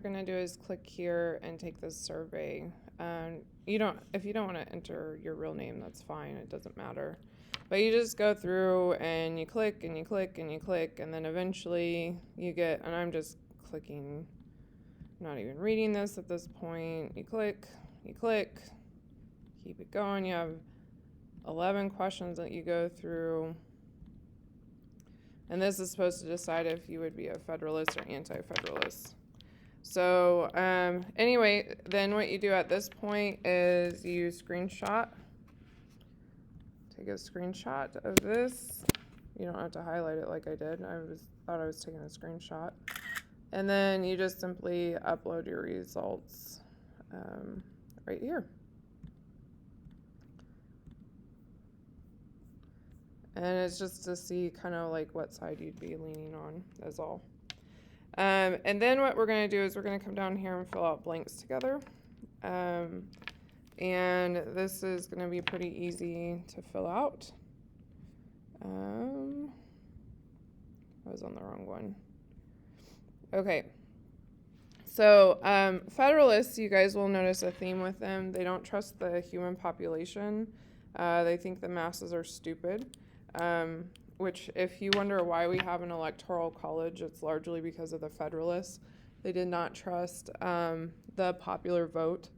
you're going to do is click here and take this survey. If you don't want to enter your real name, that's fine. It doesn't matter. But you just go through and you click and you click and you click, and then eventually you get, and I'm just clicking, not even reading this at this point. You click, keep it going. You have 11 questions that you go through. And this is supposed to decide if you would be a Federalist or anti-Federalist. So anyway, then what you do at this point is you screenshot. Take a screenshot of this. You don't have to highlight it like I did. Thought I was taking a screenshot. And then you just simply upload your results right here. And it's just to see kind of like what side you'd be leaning on, that's all. And then what we're going to do is we're going to come down here and fill out blanks together. And this is going to be pretty easy to fill out. I was on the wrong one. Okay. So Federalists, you guys will notice a theme with them. They don't trust the human population. They think the masses are stupid. Which, if you wonder why we have an electoral college, it's largely because of the Federalists. They did not trust the popular vote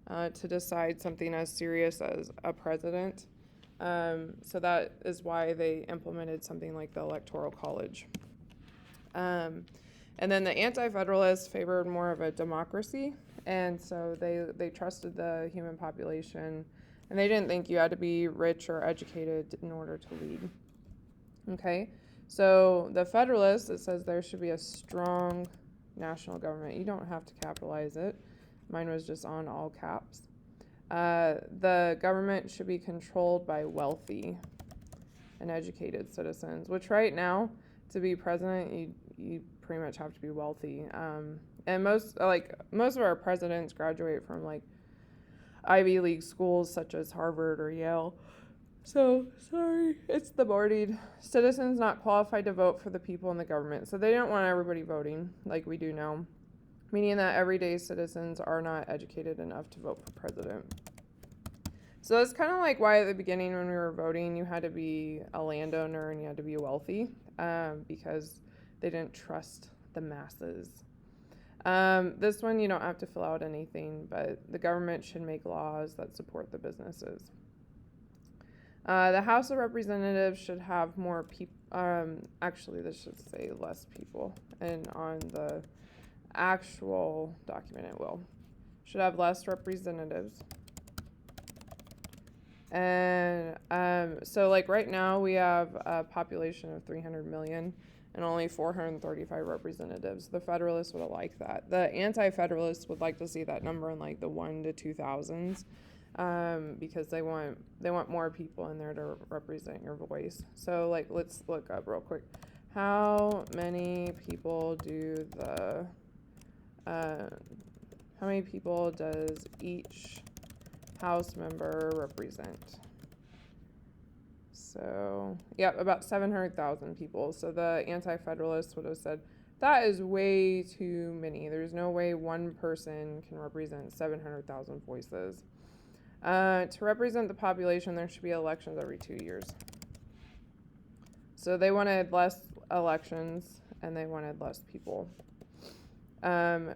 to decide something as serious as a president. So that is why they implemented something like the electoral college. And then the anti-Federalists favored more of a democracy, and so they trusted the human population. And they didn't think you had to be rich or educated in order to lead. Okay, so the Federalists, it says there should be a strong national government. You don't have to capitalize it. Mine was just on all caps. The government should be controlled by wealthy and educated citizens, which right now, to be president, you pretty much have to be wealthy. And most of our presidents graduate from like Ivy League schools such as Harvard or Yale. So, sorry, it's the boarded. Citizens not qualified to vote for the people in the government. So they don't want everybody voting like we do now, meaning that everyday citizens are not educated enough to vote for president. So that's kind of like why at the beginning when we were voting, you had to be a landowner and you had to be wealthy, because they didn't trust the masses. This one, you don't have to fill out anything, but the government should make laws that support the businesses. The House of Representatives should have more people. Actually, this should say less people, and on the actual document it will. Should have less representatives. And so like right now we have a population of 300 million and only 435 representatives. The Federalists would have liked that. The anti-Federalists would like to see that number in like the 1 to 2,000s, because they want more people in there to represent your voice. So like let's look up real quick. How many people how many people does each House member represent? So, yep, about 700,000 people. So the anti-Federalists would have said, that is way too many. There's no way one person can represent 700,000 voices. To represent the population, there should be elections every 2 years. So they wanted less elections and they wanted less people.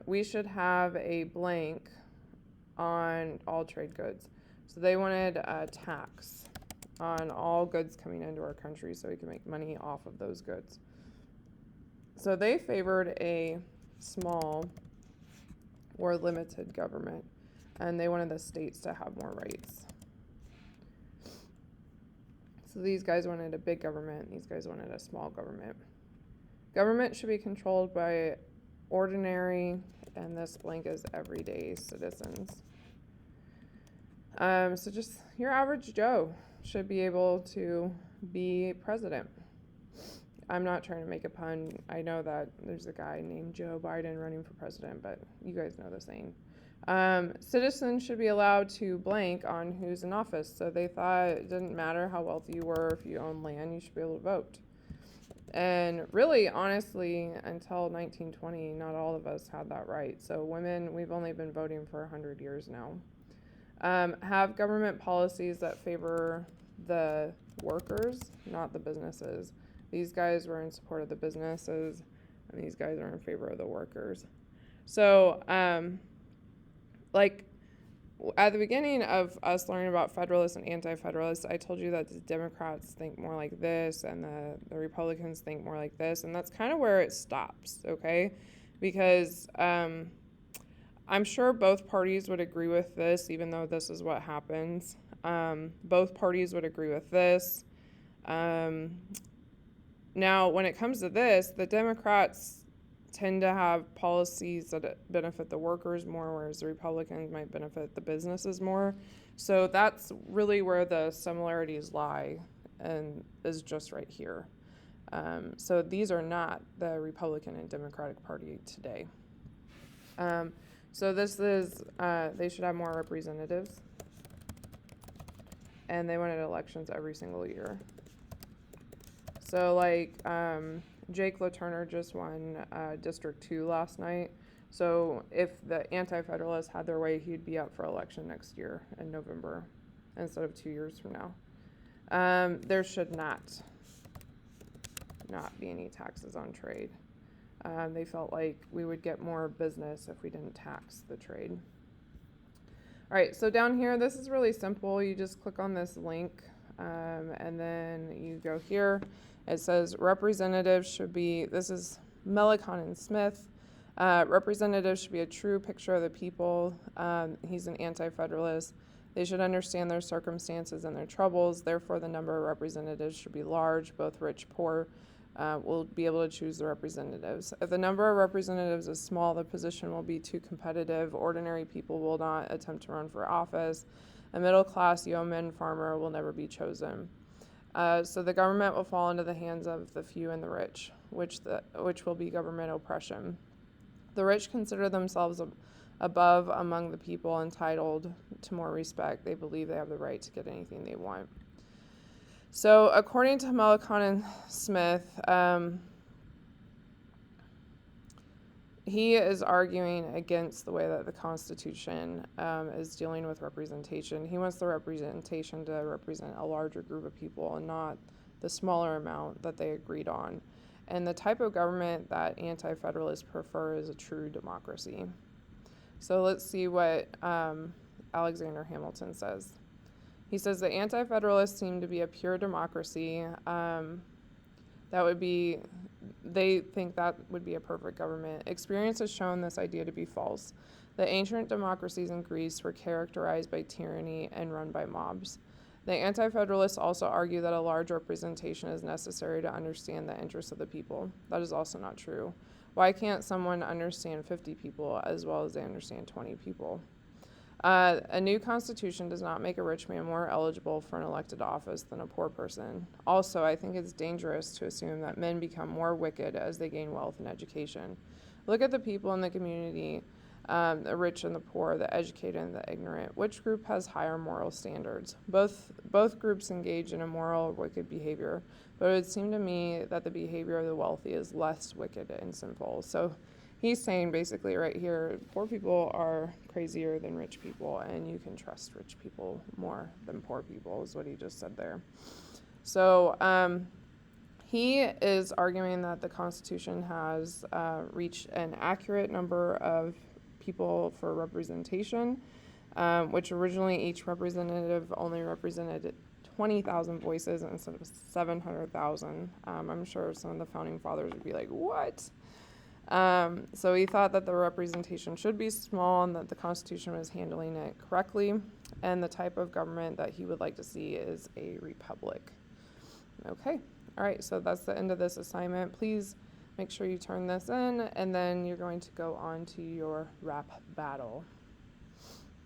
We should have a blank on all trade goods. So they wanted a tax on all goods coming into our country so we can make money off of those goods. So they favored a small or limited government, and they wanted the states to have more rights. So these guys wanted a big government, these guys wanted a small government. Government should be controlled by ordinary, and this blank is everyday citizens. So just your average Joe should be able to be president. I'm not trying to make a pun. I know that there's a guy named Joe Biden running for president, but you guys know the saying. Citizens should be allowed to blank on who's in office. So they thought it didn't matter how wealthy you were, if you own land, you should be able to vote. And really, honestly, until 1920, not all of us had that right. So women, we've only been voting for 100 years now. Have government policies that favor the workers, not the businesses. These guys were in support of the businesses, and these guys are in favor of the workers. So, like, at the beginning of us learning about Federalists and Anti-Federalists, I told you that the Democrats think more like this and the Republicans think more like this, and that's kind of where it stops, okay? Because I'm sure both parties would agree with this, even though this is what happens. Both parties would agree with this. Now, when it comes to this, the Democrats tend to have policies that benefit the workers more, whereas the Republicans might benefit the businesses more. So that's really where the similarities lie, and is just right here. So these are not the Republican and Democratic Party today. So this is, they should have more representatives, and they wanted elections every single year. So like, Jake LaTurner just won District 2 last night. So if the Anti-Federalists had their way, he'd be up for election next year in November instead of 2 years from now. There should not be any taxes on trade. They felt like we would get more business if we didn't tax the trade. All right, so down here, this is really simple. You just click on this link, and then you go here. It says representatives should be, this is Mellicon and Smith. Representatives should be a true picture of the people. He's an anti-federalist. They should understand their circumstances and their troubles. Therefore, the number of representatives should be large, both rich, poor. Will be able to choose the representatives. If the number of representatives is small, the position will be too competitive. Ordinary people will not attempt to run for office. A middle-class yeoman farmer will never be chosen. So the government will fall into the hands of the few and the rich, which will be government oppression. The rich consider themselves above among the people, entitled to more respect. They believe they have the right to get anything they want. So according to Mellicon and Smith, he is arguing against the way that the Constitution is dealing with representation. He wants the representation to represent a larger group of people and not the smaller amount that they agreed on. And the type of government that anti-federalists prefer is a true democracy. So let's see what Alexander Hamilton says. He says the anti-federalists seem to be a pure democracy. They think that would be a perfect government. Experience has shown this idea to be false. The ancient democracies in Greece were characterized by tyranny and run by mobs. The anti-federalists also argue that a large representation is necessary to understand the interests of the people. That is also not true. Why can't someone understand 50 people as well as they understand 20 people? A new constitution does not make a rich man more eligible for an elected office than a poor person. Also, I think it's dangerous to assume that men become more wicked as they gain wealth and education. Look at the people in the community, the rich and the poor, the educated and the ignorant. Which group has higher moral standards? Both groups engage in immoral, wicked behavior, but it would seem to me that the behavior of the wealthy is less wicked and sinful. So he's saying basically right here, poor people are crazier than rich people, and you can trust rich people more than poor people, is what he just said there. So he is arguing that the Constitution has reached an accurate number of people for representation, which originally each representative only represented 20,000 voices instead of 700,000. I'm sure some of the founding fathers would be like, what? So he thought that the representation should be small and that the Constitution was handling it correctly, and the type of government that he would like to see is a republic. Okay, all right, so that's the end of this assignment. Please make sure you turn this in, and then you're going to go on to your rap battle.